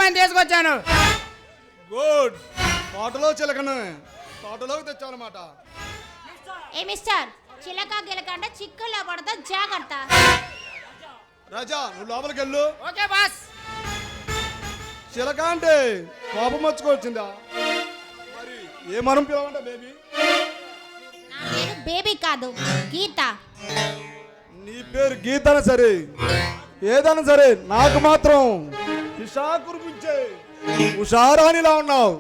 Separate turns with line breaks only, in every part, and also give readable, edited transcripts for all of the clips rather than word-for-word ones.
అమ్మాయిని తీసుకొచ్చాను.
గుడ్. తోటలో చిలకను తోటలోకి తెచ్చానమాట.
ఏ మిస్టర్, చిలక గిలక అంటే చిక్కుల్లో పడతా, జాగ్రత్త.
రాజా నువ్వు లోపలికి వెళ్ళు.
Okay boss.
చిలక అంటే కోపం వచ్చుకొచ్చిందా? మరి ఏ మనం పిలవంట బేబీ?
నా పేరు బేబీ కాదు, గీత.
నీ పేరు గీతన సరే, ఏదైనా సరే నాకు మాత్రం పిశా కురిపించే హుషారానిలా ఉన్నావు.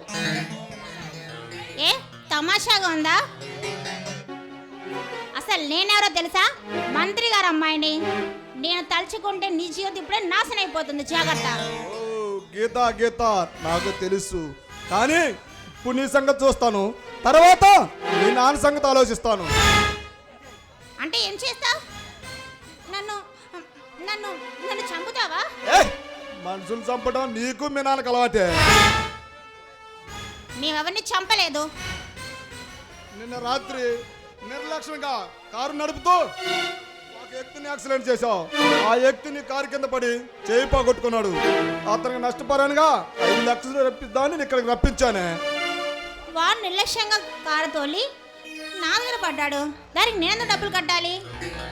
ఏ తమాషాగా ఉందా? అసలు నేనెవరో తెలుసా? మంత్రి గారు అమ్మాయిని. నేను తలుచుకుంటే నీ జీవితం ఇప్పుడే నాశనం అయిపోతుంది, జాగ్రత్త.
గీత గీత నాకు తెలుసు, కానీ ఇప్పుడు నీ సంగతి చూస్తాను, తర్వాత నీ నాన్న సంగతి ఆలోచిస్తాను.
అంటే ఏం చేస్తావు? నన్ను నన్ను నన్ను చంపుతావా?
మనుషులు చంపడం నీకు మీ నాన్నకు అలవాటే.
మేమెవరిని చంపలేదు.
నిన్న రాత్రి నిర్లక్ష్యంగా కారు నడుపుతూ ఒక వ్యక్తిని యాక్సిడెంట్ చేశావు. ఆ వ్యక్తిని కారు కింద పడి చేయి పోగొట్టుకున్నాడు. అతనికి నష్టపరంగా 5 లక్షలు రప్పిద్దామని ఇక్కడికి రప్పించానే.
వాడు నిర్లక్ష్యంగా కారు తోలి నా దగ్గర పడ్డాడు. దానికి నేను డబ్బులు కట్టాలి?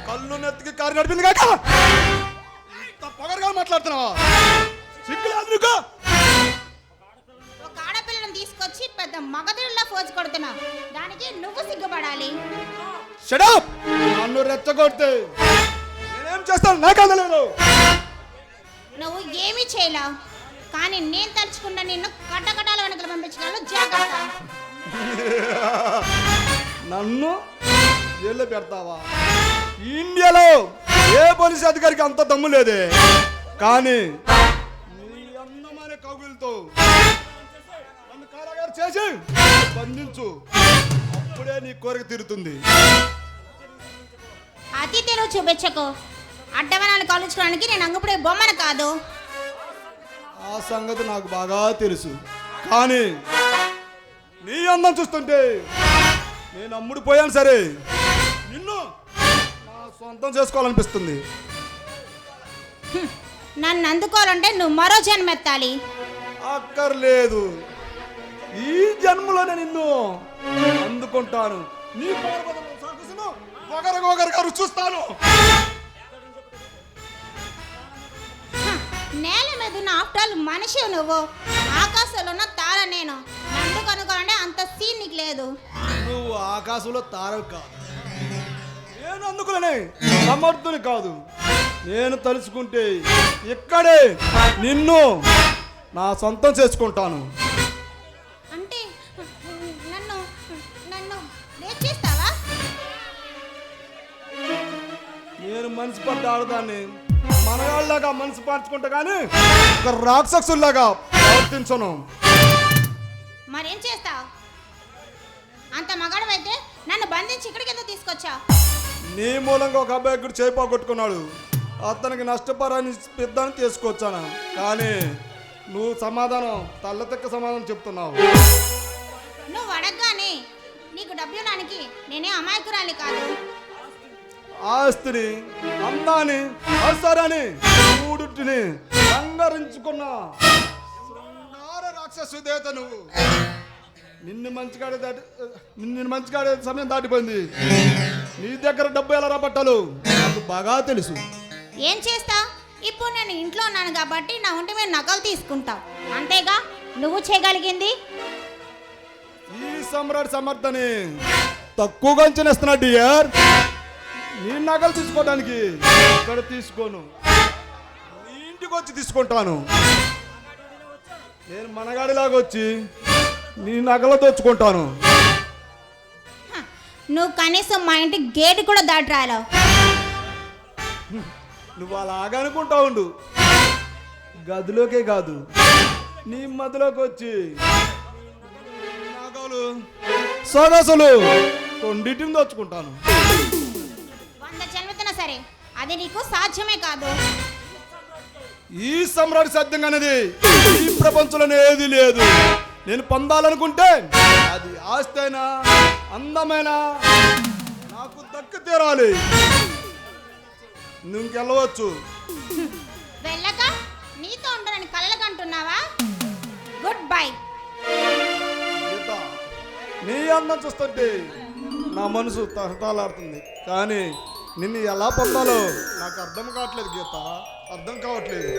కళ్ళు నెత్తికి కారు నడిపింది కాక ఇంత పొగరుగా మాట్లాడుతున్నావా? సిగ్గులేదు నీకు?
ఒక ఆడపిల్లను తీసుకొచ్చి పెద్ద మగధుల్లా ఫోజు కొడుతున్నావు. దానికి నువ్వు సిగ్గుపడాలి.
Shut up! నన్ను రెచ్చగొడితే నేనేం చేస్తాను నాకు అందలేదు.
నువ్వు ఏమీ చేయలేవు, కానీ నేను తలుచుకుంటా నిన్ను కట్టకటాల వెనకలు పంపించగలను, జాగ్రత్త.
నన్ను జైల్లో పెడతావా? ఇండియాలో ఏ పోలీసు అధికారికి అంత దమ్ము లేదే, కానీ నీ అందమైన కౌగులతో నన్ను కారాగారు చేసి బంధించు, అప్పుడే నీ కోరిక తీరుతుంది.
అతి తెలుగు చూపించకు. అడ్డవనాలు కాల్చుకోవడానికి నేను అంగపుడే బొమ్మను కాదు.
ఆ సంగతి నాకు బాగా తెలుసు, కానీ నీ అందం చూస్తుంటే నేను అమ్ముడిపోయాను సరే నిన్ను నా సొంతం చేసుకోవాలనిపిస్తుంది.
నన్ను అందుకోవాలంటే నువ్వు మరో జన్మెత్తాలి.
అక్కర్లేదు, ఈ జన్మలోనే నిన్ను అందుకుంటాను. నీ ఒకరికొకరిగా రుచిస్తాను.
నేల మీద ఉన్న ఆఫ్టర్ మనిషి నువ్వు, ఆకాశంలో ఉన్న తార నేను. నన్ను కనుక్కోవాలంటే అంత సీన్ నీకు లేదు.
నువ్వు ఆకాశంలో తారవు కాదు, నేను అందుకునే సమర్థుని కాదు. నేను తలుచుకుంటే ఇక్కడే నిన్ను నా సొంతం చేసుకుంటాను.
అంటే నన్ను నన్ను రేప్ చేస్తావా?
నేను మనసు పడ్డ ఆడదాన్ని మనగాళ్ళలాగా మనసు పంచుకుంటా, కానీ ఒక రాక్షసుల్లాగా ప్రవర్తించను.
మరేం చేస్తావు? అంత మగాడవైతే నన్ను బంధించి ఇక్కడికి ఎందుకు తీసుకొచ్చావు?
నీ మూలంగా ఒక అబ్బాయి కూడా చేయి పోగొట్టుకున్నాడు. అతనికి నష్టపరాన్ని పెద్దని తీసుకొచ్చాను, కానీ నువ్వు సమాధానం తల్లతెక్క సమాధానం చెప్తున్నావు.
నువ్వు అడగగానే నీకు డబ్బు ఇవ్వడానికి నేనే అమాయకురాలి కాదు.
ఆస్తిని, అందాన్ని, అవసరాన్ని, మూడుటిని సంగరించుకున్న రాక్షసు దేవత నువ్వు. నిన్ను మంచిగాడే సమయం దాటిపోయింది. నీ దగ్గర డబ్బు ఎలా రాబట్టాలో నాకు బాగా తెలుసు.
ఏం చేస్తావు? ఇప్పుడు నేను ఇంట్లో ఉన్నాను కాబట్టి నా ఒంటి మీద నగలు తీసుకుంటావు, అంతేగా నువ్వు చేయగలిగింది.
ఈ సమ్రాట్ సమర్థని తక్కువగా అంచనేస్తున్నా డియర్. నీ నగలు తీసుకోవడానికి ఇక్కడ తీసుకోను, నీ ఇంటికి వచ్చి తీసుకుంటాను. నేను మనగాడిలాగా వచ్చి నీ నగలు దోచుకుంటాను.
నువ్వు కనీసం మా ఇంటి గేట్ కూడా దాటి రాలేవు.
నువ్వు అలాగా అనుకుంటా ఉండు, గదిలోకే కాదు నీ మధ్యలోకి వచ్చి నగలు సొగసులు రెండింటిని దోచుకుంటాను.
100 జన్మెత్తినా సరే అది నీకు సాధ్యమే కాదు.
ఈ సమ్రాట్ సాధ్యంగా అనేది ఈ ప్రపంచంలోనే ఏది లేదు. నేను పొందాలనుకుంటే అది ఆస్తి అయినా అందమైనా నాకు దక్కి తీరాలి. నువ్వు ఇంకెళ్ళవచ్చు.
వెళ్ళక నీతో ఉంటానని కలలకు అంటున్నావా? Good bye.
గీత, నీ అందం చూస్తుంటే నా మనసు తహతాలాడుతుంది, కానీ నిన్ను ఎలా పొందాలో నాకు అర్థం కావట్లేదు గీత, అర్థం కావట్లేదు.